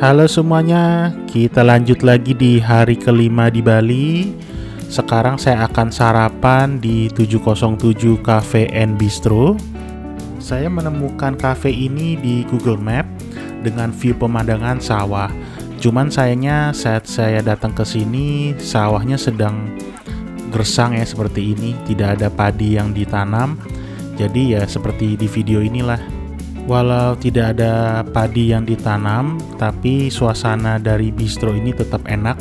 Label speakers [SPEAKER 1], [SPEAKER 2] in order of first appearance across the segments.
[SPEAKER 1] Halo semuanya, kita lanjut lagi di hari kelima di Bali. Sekarang saya akan sarapan di 707 Cafe and Bistro. Saya menemukan cafe ini di Google Map dengan view pemandangan sawah. Cuman sayangnya saat saya datang ke sini, sawahnya sedang gersang ya seperti ini, tidak ada padi yang ditanam. Jadi ya seperti di video inilah. Walau tidak ada padi yang ditanam, tapi suasana dari bistro ini tetap enak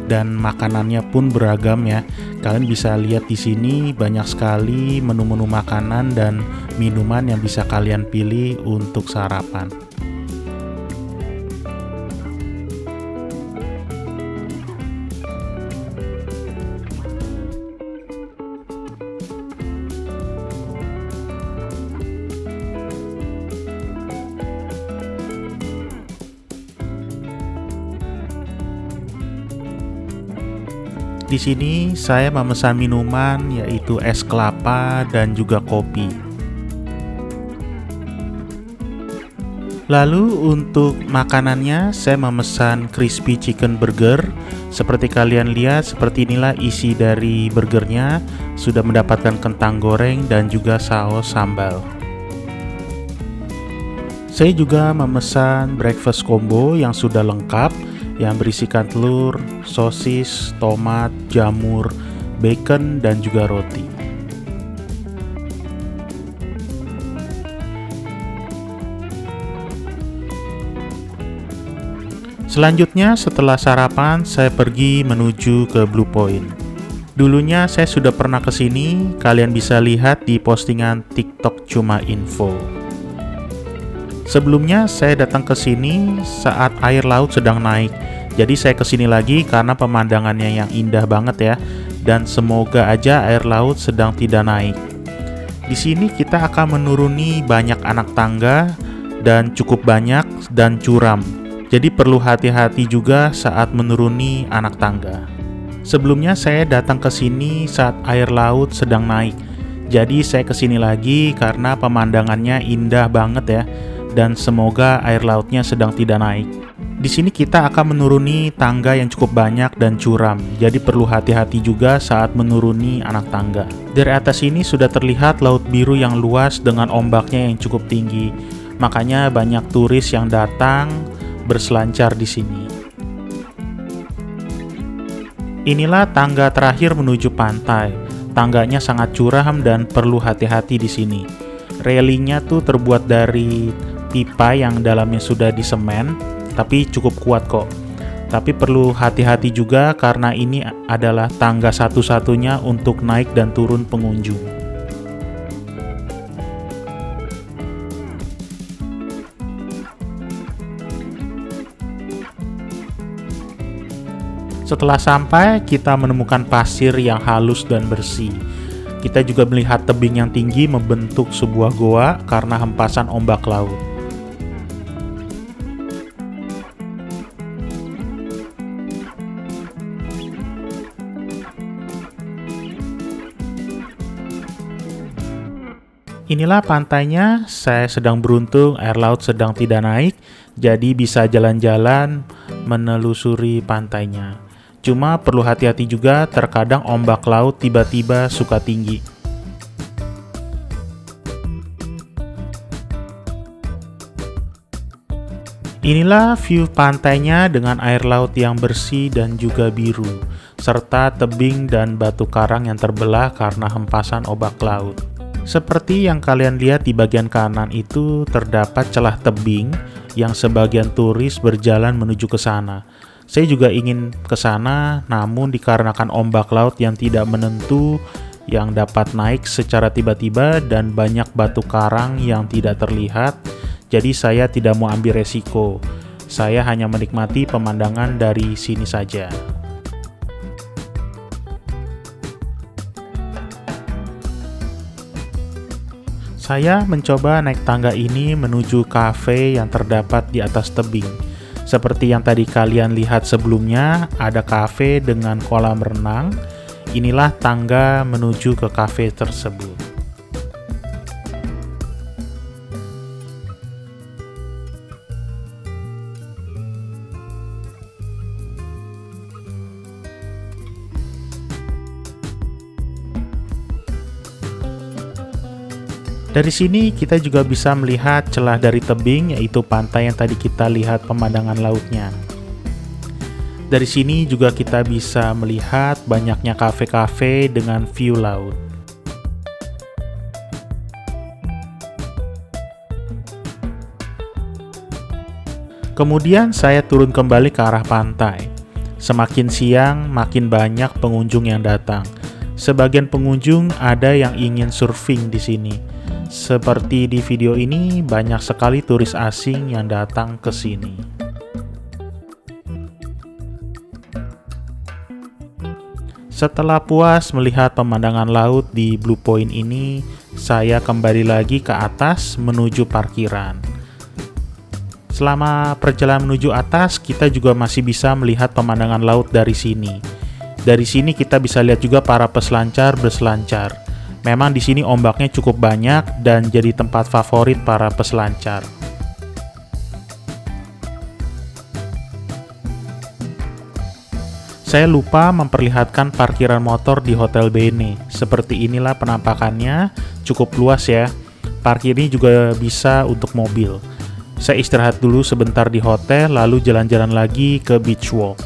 [SPEAKER 1] dan makanannya pun beragam ya. Kalian bisa lihat di sini banyak sekali menu-menu makanan dan minuman yang bisa kalian pilih untuk sarapan. Di sini saya memesan minuman yaitu es kelapa dan juga kopi. Lalu untuk makanannya saya memesan crispy chicken burger. Seperti kalian lihat, seperti inilah isi dari burgernya. Sudah mendapatkan kentang goreng dan juga saus sambal. Saya juga memesan breakfast combo yang sudah lengkap, yang berisikan telur, sosis, tomat, jamur, bacon, dan juga roti. Selanjutnya setelah sarapan, saya pergi menuju ke Blue Point. Dulunya saya sudah pernah ke sini, kalian bisa lihat di postingan TikTok Cuma Info. Sebelumnya saya datang ke sini saat air laut sedang naik. Jadi saya ke sini lagi karena pemandangannya yang indah banget ya. Dan semoga aja air laut sedang tidak naik. Di sini kita akan menuruni banyak anak tangga dan cukup banyak dan curam. Jadi perlu hati-hati juga saat menuruni anak tangga. Sebelumnya saya datang ke sini saat air laut sedang naik. Jadi saya ke sini lagi karena pemandangannya indah banget ya. Dan semoga air lautnya sedang tidak naik. Di sini kita akan menuruni tangga yang cukup banyak dan curam, jadi perlu hati-hati juga saat menuruni anak tangga. Dari atas ini sudah terlihat laut biru yang luas dengan ombaknya yang cukup tinggi, makanya banyak turis yang datang berselancar di sini. Inilah tangga terakhir menuju pantai. Tangganya sangat curam dan perlu hati-hati di sini. Railingnya tuh terbuat dari pipa yang dalamnya sudah disemen, tapi cukup kuat kok. Tapi perlu hati-hati juga karena ini adalah tangga satu-satunya untuk naik dan turun pengunjung. Setelah sampai, kita menemukan pasir yang halus dan bersih. Kita juga melihat tebing yang tinggi membentuk sebuah goa karena hempasan ombak laut. Inilah pantainya, saya sedang beruntung air laut sedang tidak naik, jadi bisa jalan-jalan menelusuri pantainya. Cuma perlu hati-hati juga, terkadang ombak laut tiba-tiba suka tinggi. Inilah view pantainya dengan air laut yang bersih dan juga biru, serta tebing dan batu karang yang terbelah karena hempasan ombak laut. Seperti yang kalian lihat di bagian kanan itu terdapat celah tebing yang sebagian turis berjalan menuju ke sana. Saya juga ingin ke sana, namun dikarenakan ombak laut yang tidak menentu yang dapat naik secara tiba-tiba dan banyak batu karang yang tidak terlihat, jadi saya tidak mau ambil resiko. Saya hanya menikmati pemandangan dari sini saja. Saya mencoba naik tangga ini menuju kafe yang terdapat di atas tebing. Seperti yang tadi kalian lihat sebelumnya, ada kafe dengan kolam renang. Inilah tangga menuju ke kafe tersebut. Dari sini kita juga bisa melihat celah dari tebing, yaitu pantai yang tadi kita lihat pemandangan lautnya. Dari sini juga kita bisa melihat banyaknya kafe-kafe dengan view laut. Kemudian saya turun kembali ke arah pantai. Semakin siang, makin banyak pengunjung yang datang. Sebagian pengunjung ada yang ingin surfing di sini. Seperti di video ini, banyak sekali turis asing yang datang ke sini. Setelah puas melihat pemandangan laut di Blue Point ini, saya kembali lagi ke atas menuju parkiran. Selama perjalanan menuju atas, kita juga masih bisa melihat pemandangan laut dari sini. Dari sini kita bisa lihat juga para peselancar berselancar. Memang di sini ombaknya cukup banyak dan jadi tempat favorit para peselancar. Saya lupa memperlihatkan parkiran motor di Hotel Bene. Seperti inilah penampakannya, cukup luas ya. Parkir ini juga bisa untuk mobil. Saya istirahat dulu sebentar di hotel, lalu jalan-jalan lagi ke beach walk.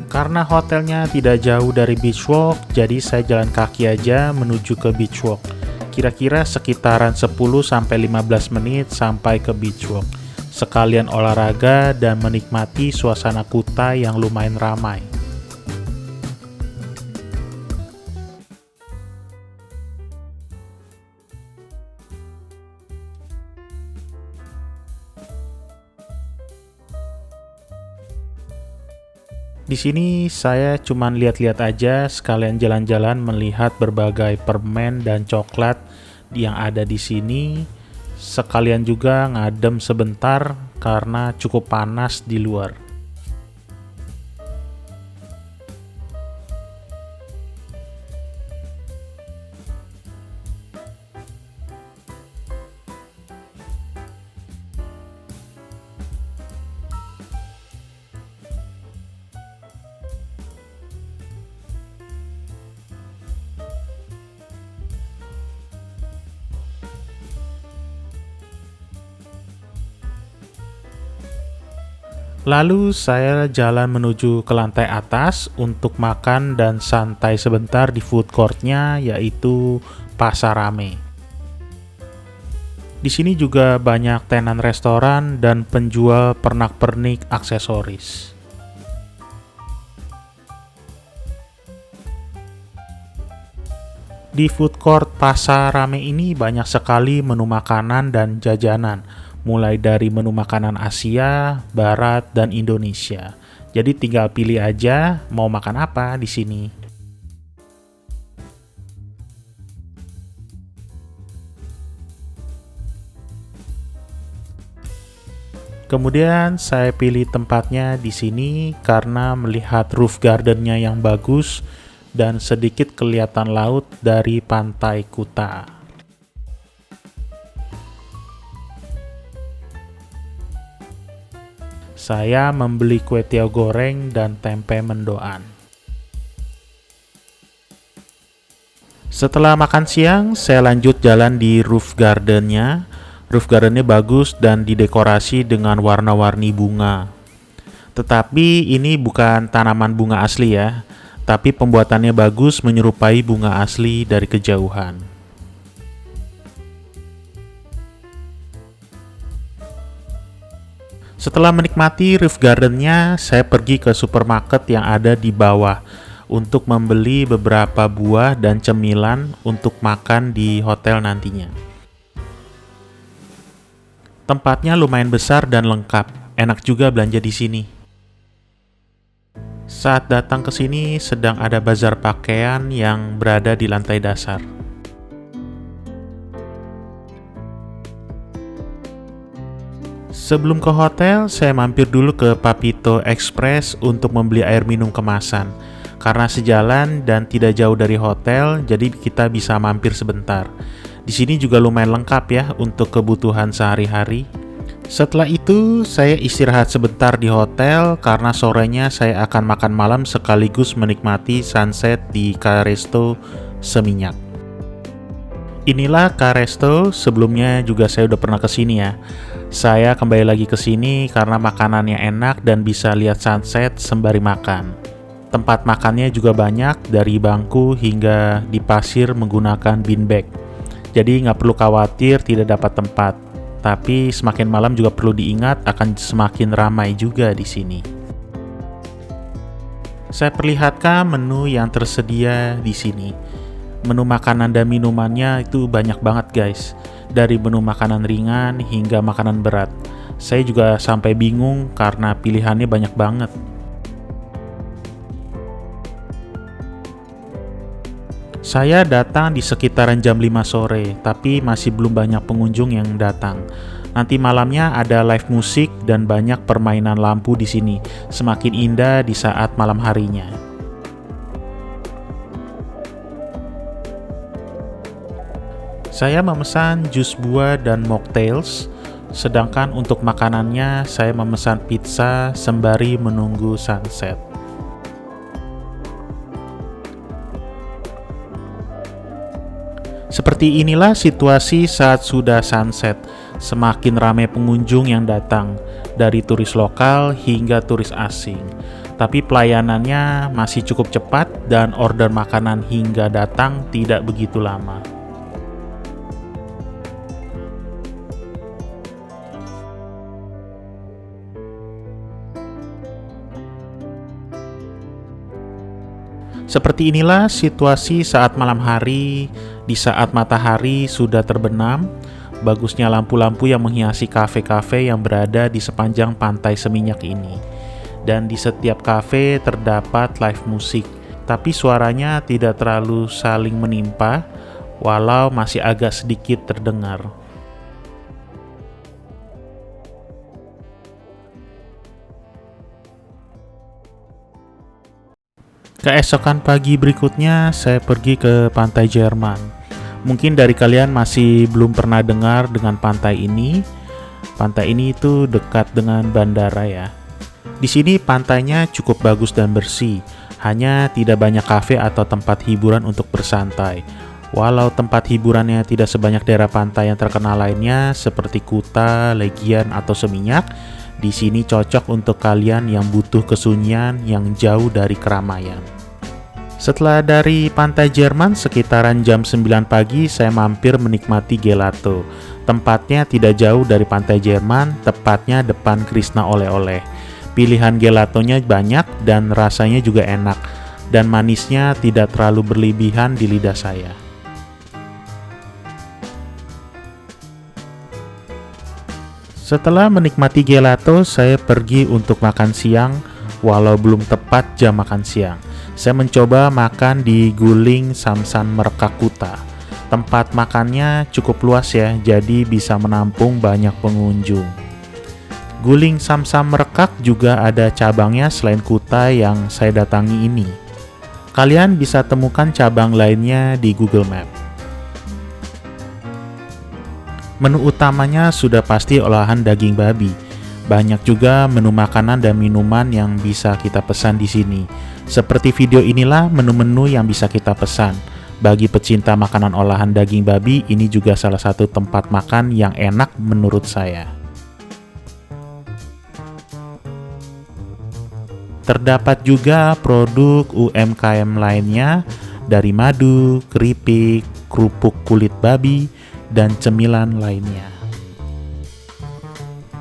[SPEAKER 1] Karena hotelnya tidak jauh dari beach walk, jadi saya jalan kaki aja menuju ke beach walk. Kira-kira sekitaran 10-15 menit sampai ke beach walk. Sekalian olahraga dan menikmati suasana Kuta yang lumayan ramai. Di sini saya cuman lihat-lihat aja, sekalian jalan-jalan melihat berbagai permen dan coklat yang ada di sini. Sekalian juga ngadem sebentar karena cukup panas di luar. Lalu saya jalan menuju ke lantai atas untuk makan dan santai sebentar di food court-nya, yaitu Pasar Rame. Di sini juga banyak tenan restoran dan penjual pernak-pernik aksesoris. Di food court Pasar Rame ini banyak sekali menu makanan dan jajanan, mulai dari menu makanan Asia, Barat, dan Indonesia. Jadi tinggal pilih aja mau makan apa di sini. Kemudian saya pilih tempatnya di sini karena melihat roof garden-nya yang bagus dan sedikit kelihatan laut dari pantai Kuta. Saya membeli kue tiaw goreng dan tempe mendoan. Setelah makan siang, saya lanjut jalan di roof garden-nya. Roof garden-nya bagus dan didekorasi dengan warna-warni bunga. Tetapi ini bukan tanaman bunga asli ya, tapi pembuatannya bagus menyerupai bunga asli dari kejauhan. Setelah menikmati roof garden-nya, saya pergi ke supermarket yang ada di bawah untuk membeli beberapa buah dan cemilan untuk makan di hotel nantinya. Tempatnya lumayan besar dan lengkap, enak juga belanja di sini. Saat datang ke sini sedang ada bazar pakaian yang berada di lantai dasar. Sebelum ke hotel, saya mampir dulu ke Papito Express untuk membeli air minum kemasan. Karena sejalan dan tidak jauh dari hotel, jadi kita bisa mampir sebentar. Di sini juga lumayan lengkap ya untuk kebutuhan sehari-hari. Setelah itu, saya istirahat sebentar di hotel karena sorenya saya akan makan malam sekaligus menikmati sunset di Caresto Seminyak. Inilah Karesto, sebelumnya juga saya udah pernah kesini ya. Saya kembali lagi ke sini karena makanannya enak dan bisa lihat sunset sembari makan. Tempat makannya juga banyak, dari bangku hingga di pasir menggunakan beanbag. Jadi nggak perlu khawatir tidak dapat tempat. Tapi semakin malam juga perlu diingat akan semakin ramai juga di sini. Saya perlihatkan menu yang tersedia di sini. Menu makanan dan minumannya itu banyak banget guys. Dari menu makanan ringan hingga makanan berat. Saya juga sampai bingung karena pilihannya banyak banget. Saya datang di sekitaran jam 5 sore, tapi masih belum banyak pengunjung yang datang. Nanti malamnya ada live musik dan banyak permainan lampu di sini. Semakin indah di saat malam harinya. Saya memesan jus buah dan mocktails, sedangkan untuk makanannya saya memesan pizza sembari menunggu sunset. Seperti inilah situasi saat sudah sunset. Semakin ramai pengunjung yang datang, dari turis lokal hingga turis asing. Tapi pelayanannya masih cukup cepat dan order makanan hingga datang tidak begitu lama. Seperti inilah situasi saat malam hari, di saat matahari sudah terbenam, bagusnya lampu-lampu yang menghiasi kafe-kafe yang berada di sepanjang pantai Seminyak ini. Dan di setiap kafe terdapat live musik, tapi suaranya tidak terlalu saling menimpa, walau masih agak sedikit terdengar. Keesokan pagi berikutnya, saya pergi ke pantai Jerman. Mungkin dari kalian masih belum pernah dengar dengan pantai ini. Pantai ini itu dekat dengan bandara ya. Di sini pantainya cukup bagus dan bersih. Hanya tidak banyak kafe atau tempat hiburan untuk bersantai. Walau tempat hiburannya tidak sebanyak daerah pantai yang terkenal lainnya seperti Kuta, Legian, atau Seminyak, di sini cocok untuk kalian yang butuh kesunyian yang jauh dari keramaian. Setelah dari pantai Jerman sekitaran jam 9 pagi, saya mampir menikmati gelato. Tempatnya tidak jauh dari pantai Jerman, tepatnya depan Krishna Oleh-oleh. Pilihan gelatonya banyak dan rasanya juga enak, dan manisnya tidak terlalu berlebihan di lidah saya. Setelah menikmati gelato, saya pergi untuk makan siang, walau belum tepat jam makan siang. Saya mencoba makan di Guling Samsan Merakak Kuta. Tempat makannya cukup luas ya, jadi bisa menampung banyak pengunjung. Guling Samsan Merakak juga ada cabangnya selain Kuta yang saya datangi ini. Kalian bisa temukan cabang lainnya di Google Map. Menu utamanya sudah pasti olahan daging babi. Banyak juga menu makanan dan minuman yang bisa kita pesan di sini. Seperti video inilah menu-menu yang bisa kita pesan. Bagi pecinta makanan olahan daging babi, ini juga salah satu tempat makan yang enak menurut saya. Terdapat juga produk UMKM lainnya dari madu, keripik, kerupuk kulit babi, dan cemilan lainnya.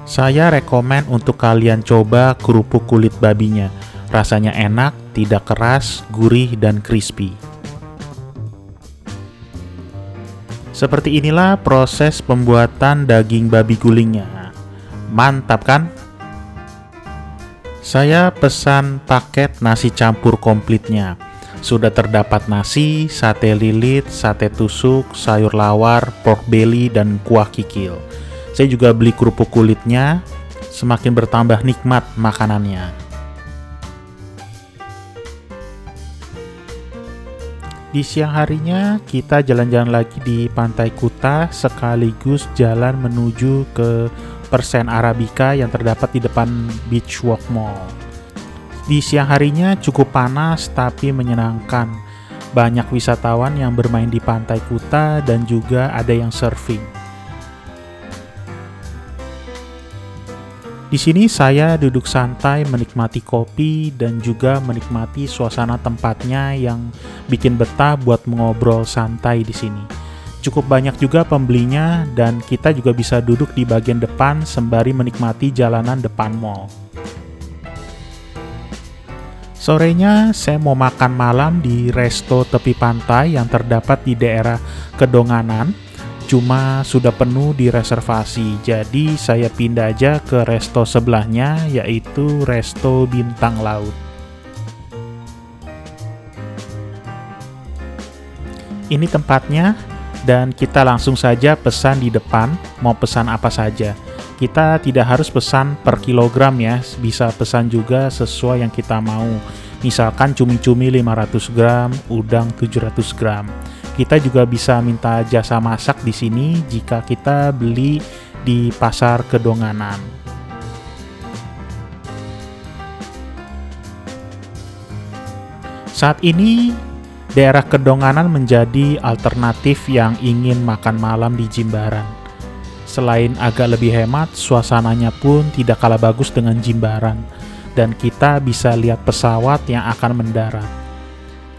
[SPEAKER 1] Saya rekomen untuk kalian coba kerupuk kulit babinya. Rasanya enak, tidak keras, gurih, dan crispy. Seperti inilah proses pembuatan daging babi gulingnya. Mantap kan? Saya pesan paket nasi campur komplitnya. Sudah terdapat nasi, sate lilit, sate tusuk, sayur lawar, pork belly, dan kuah kikil. Saya juga beli kerupuk kulitnya, semakin bertambah nikmat makanannya. Di siang harinya kita jalan-jalan lagi di Pantai Kuta sekaligus jalan menuju ke Persen Arabica yang terdapat di depan Beach Walk Mall. Di siang harinya cukup panas tapi menyenangkan. Banyak wisatawan yang bermain di Pantai Kuta dan juga ada yang surfing. Di sini saya duduk santai menikmati kopi dan juga menikmati suasana tempatnya yang bikin betah buat mengobrol santai di sini. Cukup banyak juga pembelinya dan kita juga bisa duduk di bagian depan sembari menikmati jalanan depan mall. Sorenya saya mau makan malam di resto tepi pantai yang terdapat di daerah Kedonganan. Cuma sudah penuh di reservasi, jadi saya pindah aja ke resto sebelahnya, yaitu Resto Bintang Laut. Ini tempatnya, dan kita langsung saja pesan di depan, mau pesan apa saja. Kita tidak harus pesan per kilogram ya, bisa pesan juga sesuai yang kita mau. Misalkan cumi-cumi 500 gram, udang 700 gram. Kita juga bisa minta jasa masak di sini jika kita beli di Pasar Kedonganan. Saat ini, daerah Kedonganan menjadi alternatif yang ingin makan malam di Jimbaran. Selain agak lebih hemat, suasananya pun tidak kalah bagus dengan Jimbaran, dan kita bisa lihat pesawat yang akan mendarat.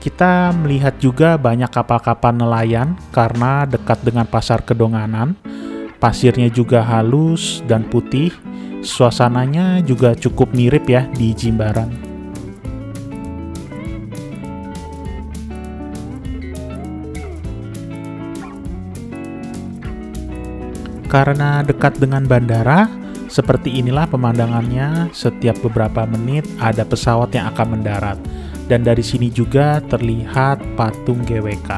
[SPEAKER 1] Kita melihat juga banyak kapal-kapal nelayan karena dekat dengan Pasar Kedonganan. Pasirnya juga halus dan putih, suasananya juga cukup mirip ya di Jimbaran. Karena dekat dengan bandara, seperti inilah pemandangannya. Setiap beberapa menit ada pesawat yang akan mendarat. Dan dari sini juga terlihat patung GWK.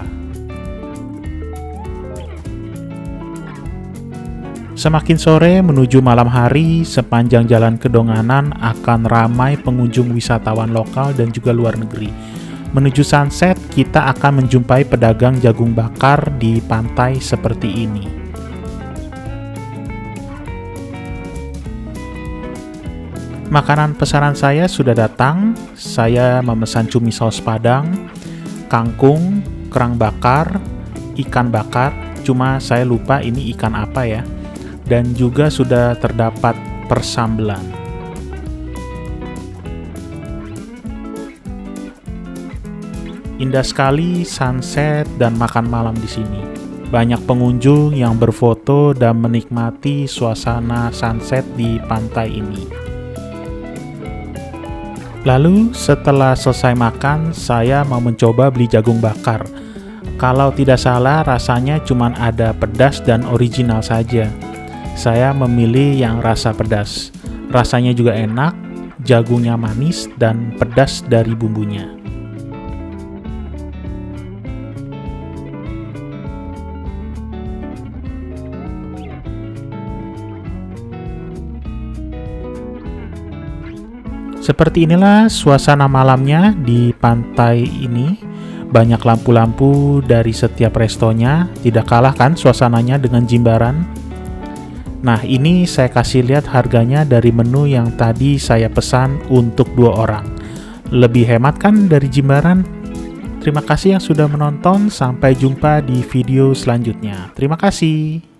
[SPEAKER 1] Semakin sore menuju malam hari, sepanjang jalan Kedonganan akan ramai pengunjung wisatawan lokal dan juga luar negeri. Menuju sunset, kita akan menjumpai pedagang jagung bakar di pantai seperti ini. Makanan pesanan saya sudah datang. Saya memesan cumi saus padang, kangkung, kerang bakar, ikan bakar. Cuma saya lupa ini ikan apa ya. Dan juga sudah terdapat persambelan. Indah sekali sunset dan makan malam di sini. Banyak pengunjung yang berfoto dan menikmati suasana sunset di pantai ini. Lalu setelah selesai makan, saya mau mencoba beli jagung bakar. Kalau tidak salah rasanya cuma ada pedas dan original saja. Saya memilih yang rasa pedas. Rasanya juga enak, jagungnya manis dan pedas dari bumbunya. Seperti inilah suasana malamnya di pantai ini. Banyak lampu-lampu dari setiap restonya. Tidak kalah kan suasananya dengan Jimbaran. Nah, ini saya kasih lihat harganya dari menu yang tadi saya pesan untuk 2 orang. Lebih hemat kan dari Jimbaran? Terima kasih yang sudah menonton. Sampai jumpa di video selanjutnya. Terima kasih.